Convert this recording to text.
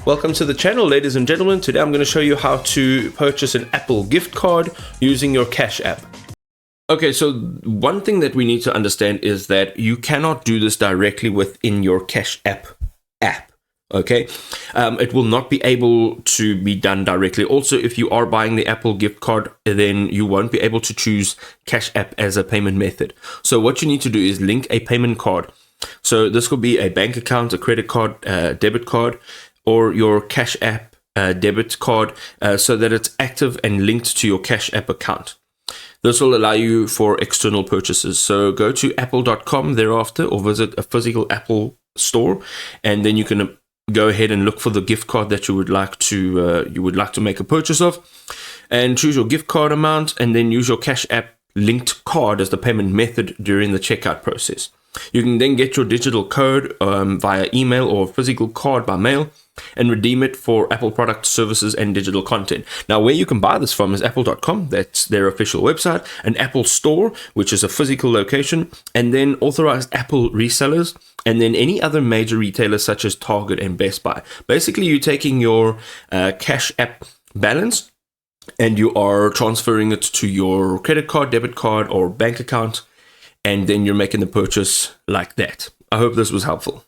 Welcome to the channel, ladies and gentlemen. Today I'm going to show you how to purchase an Apple gift card using your Cash app. Okay, so one thing that we need to understand is that you cannot do this directly within your Cash app. Okay, it will not be able to be done directly. Also, if you are buying the Apple gift card, then you won't be able to choose Cash app as a payment method. So what you need to do is link a payment card. So this could be a bank account, a credit card, debit card, or your Cash app debit card, so that it's active and linked to your Cash app account. This will allow you for external purchases. So go to apple.com thereafter, or visit a physical Apple store, and then you can go ahead and look for the gift card that you would like to make a purchase of, and choose your gift card amount, and then use your Cash app linked card as the payment method during the checkout process. You can then get your digital code via email or physical card by mail and redeem it for Apple products, services, and digital content. Now, where you can buy this from is apple.com, that's their official website, an Apple store, which is a physical location, and then authorized Apple resellers, and then any other major retailers such as Target and Best Buy. Basically, you're taking your Cash app balance and you are transferring it to your credit card, debit card, or bank account, and then you're making the purchase like that. I hope this was helpful.